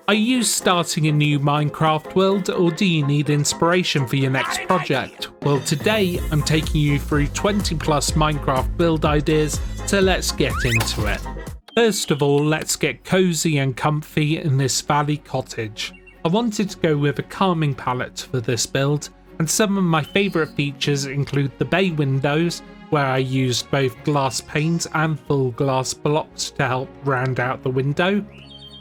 Are you starting a new Minecraft world, or do you need inspiration for your next project? Well, today I'm taking you through 20 plus Minecraft build ideas, so let's get into it. First of all, let's get cozy and comfy in this valley cottage. I wanted to go with a calming palette for this build, and some of my favourite features include the bay windows, where I used both glass panes and full glass blocks to help round out the window.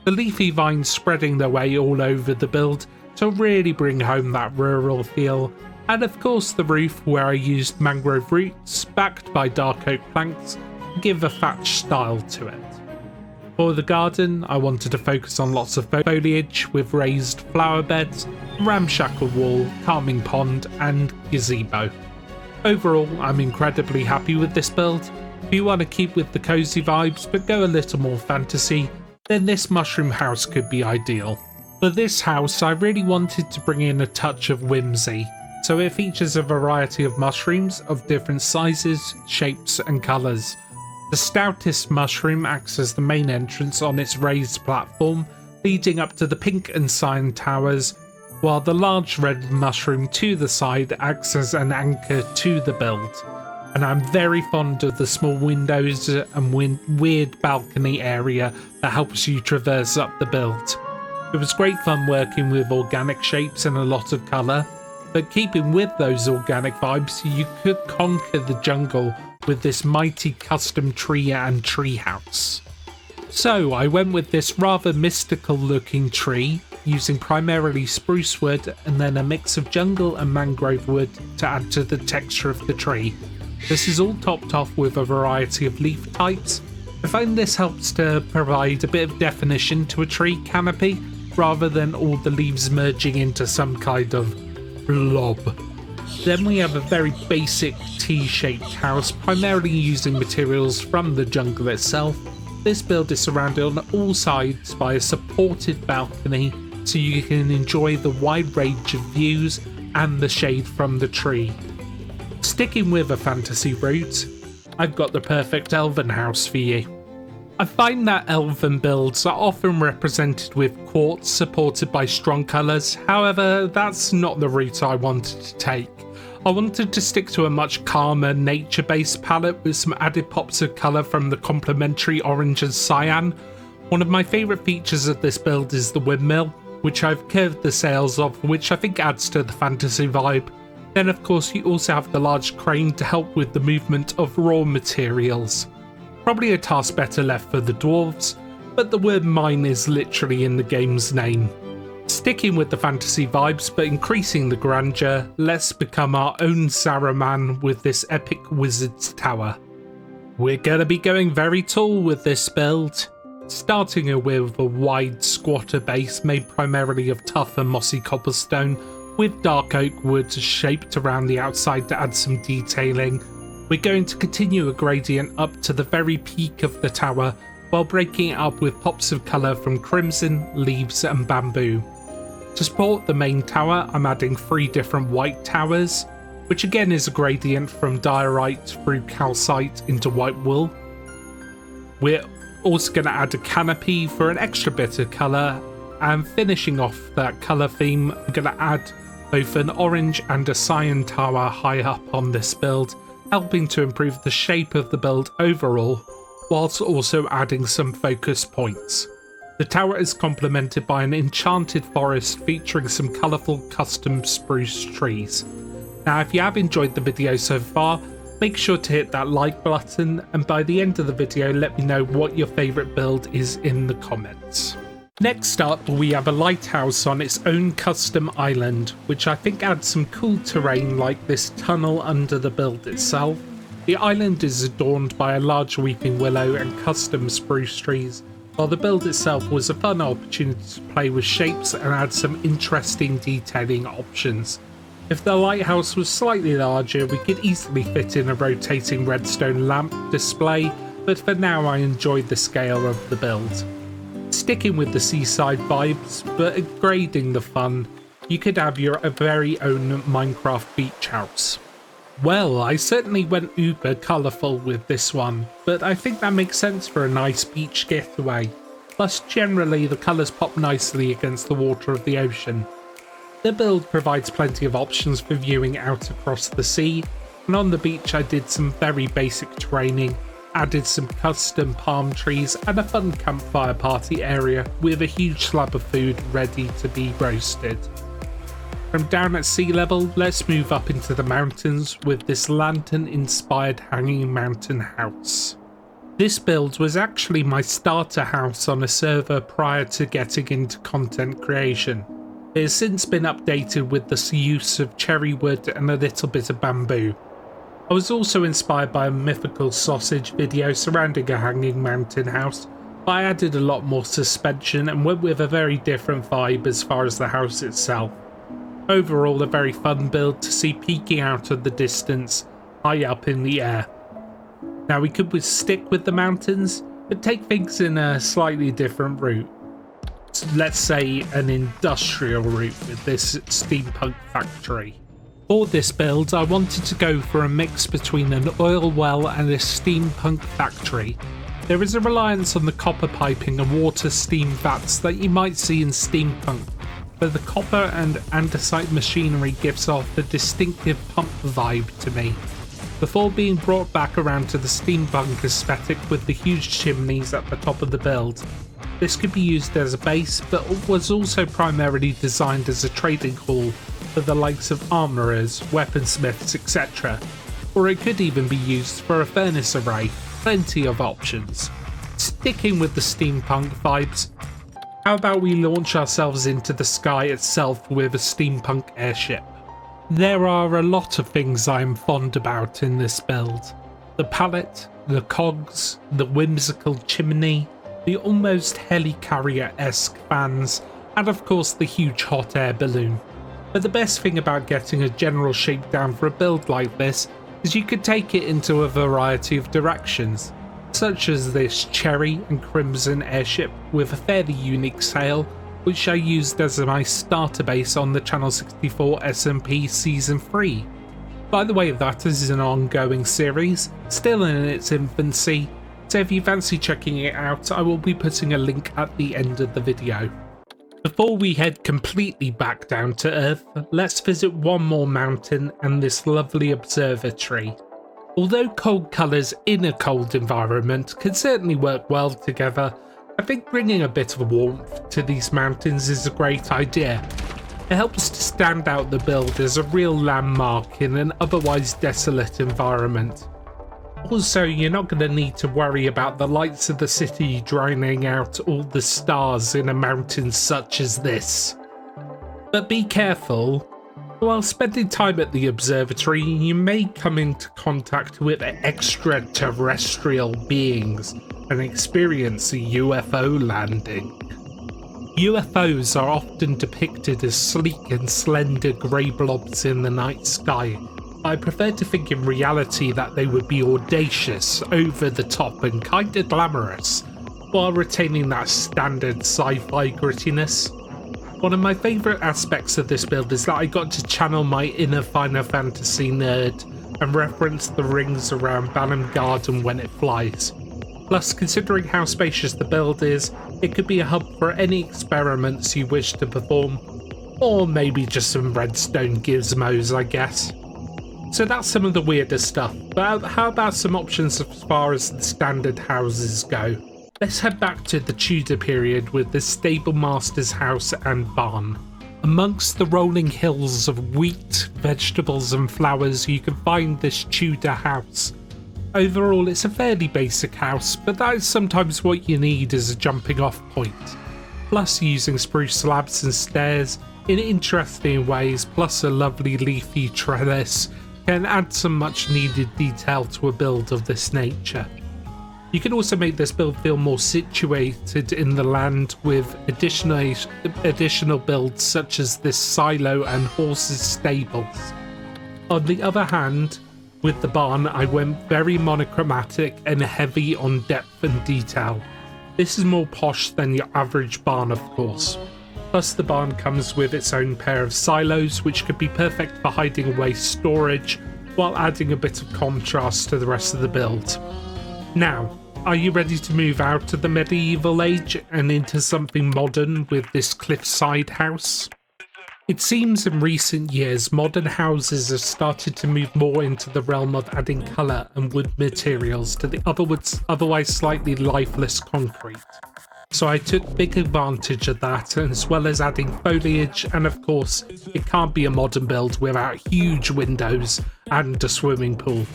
The leafy vines spreading their way all over the build to really bring home that rural feel, and of course the roof where I used mangrove roots backed by dark oak planks to give a thatch style to it. For the garden, I wanted to focus on lots of foliage with raised flower beds, ramshackle wall, calming pond and gazebo. Overall, I'm incredibly happy with this build. If you want to keep with the cozy vibes but go a little more fantasy, then this mushroom house could be ideal. For this house, I really wanted to bring in a touch of whimsy, so it features a variety of mushrooms of different sizes, shapes and colours. The stoutest mushroom acts as the main entrance on its raised platform, leading up to the pink and cyan towers, while the large red mushroom to the side acts as an anchor to the build. And I'm very fond of the small windows and weird balcony area that helps you traverse up the build. It was great fun working with organic shapes and a lot of colour, but keeping with those organic vibes, you could conquer the jungle with this mighty custom tree and tree house. So I went with this rather mystical looking tree, using primarily spruce wood and then a mix of jungle and mangrove wood to add to the texture of the tree. This is all topped off with a variety of leaf types. I find this helps to provide a bit of definition to a tree canopy, rather than all the leaves merging into some kind of blob. Then we have a very basic T-shaped house, primarily using materials from the jungle itself. This build is surrounded on all sides by a supported balcony, so you can enjoy the wide range of views and the shade from the tree. Sticking with a fantasy route, I've got the perfect elven house for you. I find that elven builds are often represented with quartz supported by strong colours, however that's not the route I wanted to take. I wanted to stick to a much calmer nature-based palette with some added pops of colour from the complementary orange and cyan. One of my favourite features of this build is the windmill, which I've curved the sails of, which I think adds to the fantasy vibe. Then of course you also have the large crane to help with the movement of raw materials. Probably a task better left for the dwarves, but the word mine is literally in the game's name. Sticking with the fantasy vibes but increasing the grandeur, let's become our own Saruman with this epic wizard's tower. We're gonna be going very tall with this build, starting with a wide squatter base made primarily of tough and mossy cobblestone, with dark oak wood shaped around the outside to add some detailing. We're going to continue a gradient up to the very peak of the tower while breaking it up with pops of colour from crimson, leaves and bamboo. To support the main tower, I'm adding 3 different white towers, which again is a gradient from diorite through calcite into white wool. We're also going to add a canopy for an extra bit of colour, and finishing off that colour theme, I'm going to add both an orange and a cyan tower high up on this build, helping to improve the shape of the build overall, whilst also adding some focus points. The tower is complemented by an enchanted forest featuring some colourful custom spruce trees. Now if you have enjoyed the video so far, make sure to hit that like button, and by the end of the video let me know what your favourite build is in the comments. Next up, we have a lighthouse on its own custom island, which I think adds some cool terrain like this tunnel under the build itself. The island is adorned by a large weeping willow and custom spruce trees, while the build itself was a fun opportunity to play with shapes and add some interesting detailing options. If the lighthouse was slightly larger, we could easily fit in a rotating redstone lamp display, but for now I enjoyed the scale of the build. Sticking with the seaside vibes, but upgrading the fun, you could have your very own Minecraft beach house. Well, I certainly went uber colourful with this one, but I think that makes sense for a nice beach getaway. plus generally the colours pop nicely against the water of the ocean. The build provides plenty of options for viewing out across the sea, and on the beach I did some very basic training, added some custom palm trees and a fun campfire party area with a huge slab of food ready to be roasted. From down at sea level, let's move up into the mountains with this lantern-inspired hanging mountain house. This build was actually my starter house on a server prior to getting into content creation. It has since been updated with the use of cherry wood and a little bit of bamboo. I was also inspired by a mythical sausage video surrounding a hanging mountain house, but I added a lot more suspension and went with a very different vibe as far as the house itself. Overall, a very fun build to see peeking out of the distance, high up in the air. Now we could stick with the mountains, but take things in a slightly different route. Let's say an industrial route with this steampunk factory. For this build, I wanted to go for a mix between an oil well and a steampunk factory. There is a reliance on the copper piping and water steam vats that you might see in steampunk, but the copper and andesite machinery gives off a distinctive pump vibe to me, before being brought back around to the steampunk aesthetic with the huge chimneys at the top of the build. This could be used as a base, but was also primarily designed as a trading hall for the likes of armourers, weaponsmiths, etc. Or it could even be used for a furnace array. Plenty of options. Sticking with the steampunk vibes, how about we launch ourselves into the sky itself with a steampunk airship? There are a lot of things I am fond about in this build. The palette, the cogs, the whimsical chimney, the almost helicarrier-esque fans, and of course the huge hot air balloon. But the best thing about getting a general shakedown for a build like this is you could take it into a variety of directions, such as this cherry and crimson airship with a fairly unique sail, which I used as my starter base on the Channel 64 SMP Season 3. By the way, that is an ongoing series, still in its infancy, so if you fancy checking it out, I will be putting a link at the end of the video. Before we head completely back down to Earth, let's visit one more mountain and this lovely observatory. Although cold colours in a cold environment can certainly work well together, I think bringing a bit of warmth to these mountains is a great idea. It helps to stand out the build as a real landmark in an otherwise desolate environment. Also, you're not going to need to worry about the lights of the city drowning out all the stars in a mountain such as this. But be careful. While spending time at the observatory, you may come into contact with extraterrestrial beings and experience a UFO landing. UFOs are often depicted as sleek and slender grey blobs in the night sky. I prefer to think in reality that they would be audacious, over the top and kinda glamorous, while retaining that standard sci-fi grittiness. One of my favourite aspects of this build is that I got to channel my inner Final Fantasy nerd and reference the rings around Banham Garden when it flies. Plus, considering how spacious the build is, it could be a hub for any experiments you wish to perform, or maybe just some redstone gizmos, I guess. So that's some of the weirder stuff, but how about some options as far as the standard houses go? Let's head back to the Tudor period with the stable master's house and barn. Amongst the rolling hills of wheat, vegetables and flowers, you can find this Tudor house. Overall, it's a fairly basic house, but that is sometimes what you need as a jumping off point. Plus, using spruce slabs and stairs in interesting ways, plus a lovely leafy trellis, can add some much needed detail to a build of this nature. You can also make this build feel more situated in the land with additional builds such as this silo and horses stables. On the other hand, with the barn, I went very monochromatic and heavy on depth and detail. This is more posh than your average barn, of course. Plus, the barn comes with its own pair of silos, which could be perfect for hiding away storage, while adding a bit of contrast to the rest of the build. Now, are you ready to move out of the medieval age and into something modern with this cliffside house? It seems in recent years modern houses have started to move more into the realm of adding colour and wood materials to the otherwise slightly lifeless concrete. So I took big advantage of that, as well as adding foliage, and of course it can't be a modern build without huge windows and a swimming pool.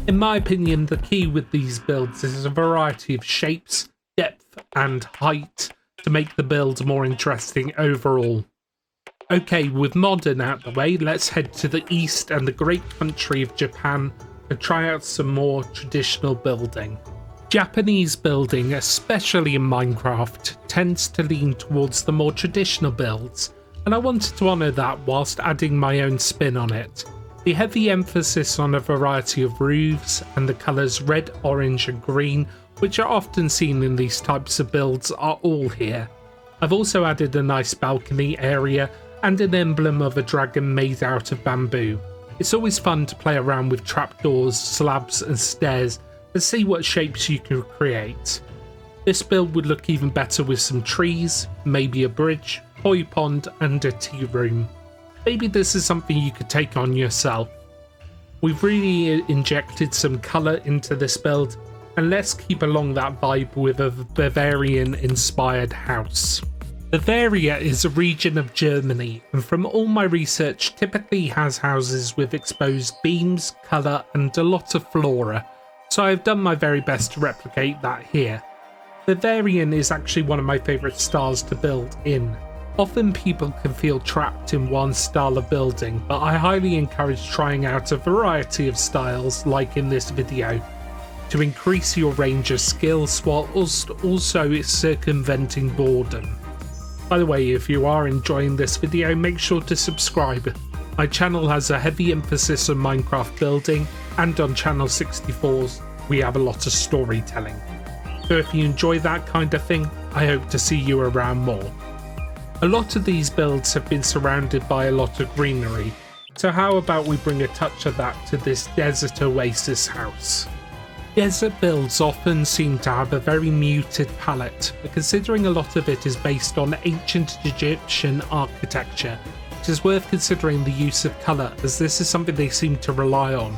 In my opinion, the key with these builds is a variety of shapes, depth and height to make the build more interesting overall. Okay, with modern out the way, let's head to the east and the great country of Japan and try out some more traditional building. Japanese building, especially in Minecraft, tends to lean towards the more traditional builds, and I wanted to honour that whilst adding my own spin on it. The heavy emphasis on a variety of roofs and the colours red, orange and green, which are often seen in these types of builds, are all here. I've also added a nice balcony area and an emblem of a dragon made out of bamboo. It's always fun to play around with trapdoors, slabs and stairs and see what shapes you can create. This build would look even better with some trees, maybe a bridge, koi pond and a tea room. Maybe this is something you could take on yourself. We've really injected some colour into this build, and let's keep along that vibe with a Bavarian inspired house. Bavaria is a region of Germany, and from all my research typically has houses with exposed beams, colour and a lot of flora, so I've done my very best to replicate that here. Bavarian is actually one of my favourite styles to build in. Often people can feel trapped in one style of building, but I highly encourage trying out a variety of styles like in this video, to increase your range of skills while also circumventing boredom. By the way, if you are enjoying this video, make sure to subscribe. My channel has a heavy emphasis on Minecraft building, and on Channel 64's we have a lot of storytelling. So if you enjoy that kind of thing, I hope to see you around more. A lot of these builds have been surrounded by a lot of greenery, so how about we bring a touch of that to this desert oasis house? Desert builds often seem to have a very muted palette, but considering a lot of it is based on ancient Egyptian architecture, it is worth considering the use of colour, as this is something they seem to rely on.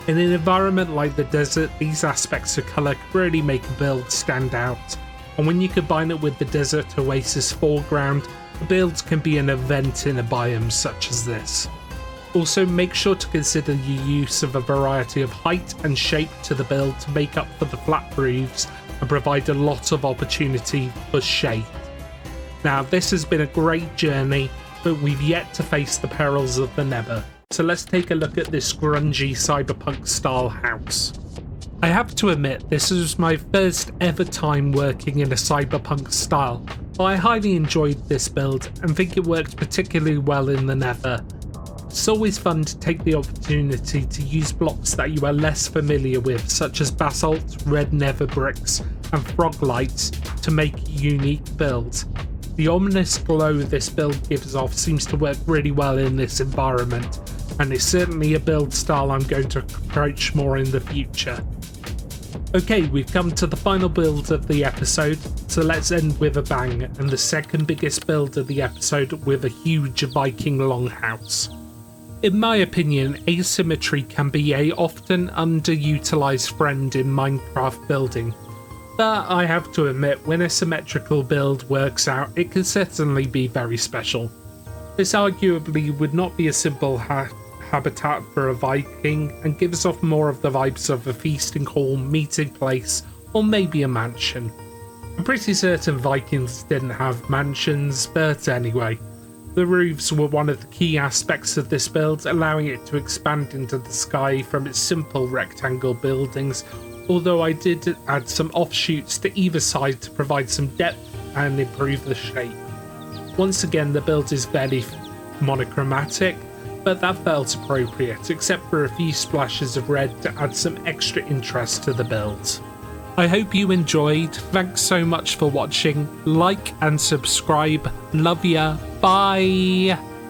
In an environment like the desert, these aspects of colour can really make a build stand out, and when you combine it with the desert oasis foreground, the builds can be an event in a biome such as this. Also, make sure to consider the use of a variety of height and shape to the build to make up for the flat roofs and provide a lot of opportunity for shade. Now, this has been a great journey, but we've yet to face the perils of the Nether, so let's take a look at this grungy cyberpunk style house. I have to admit, this was my first ever time working in a cyberpunk style, but I highly enjoyed this build and think it worked particularly well in the Nether. It's always fun to take the opportunity to use blocks that you are less familiar with, such as basalt, red nether bricks and frog lights, to make a unique build. The ominous glow this build gives off seems to work really well in this environment, and it's certainly a build style I'm going to approach more in the future. Okay, we've come to the final build of the episode, so let's end with a bang, and the second biggest build of the episode with a huge Viking longhouse. In my opinion, asymmetry can be a often underutilized friend in Minecraft building, but I have to admit, when a symmetrical build works out, it can certainly be very special. This arguably would not be a simple habitat for a Viking, and gives off more of the vibes of a feasting hall, meeting place, or maybe a mansion. I'm pretty certain Vikings didn't have mansions, but anyway. The roofs were one of the key aspects of this build, allowing it to expand into the sky from its simple rectangle buildings, although I did add some offshoots to either side to provide some depth and improve the shape. Once again, the build is fairly monochromatic, but that felt appropriate, except for a few splashes of red to add some extra interest to the build. I hope you enjoyed. Thanks so much for watching. Like and subscribe. Love ya. Bye.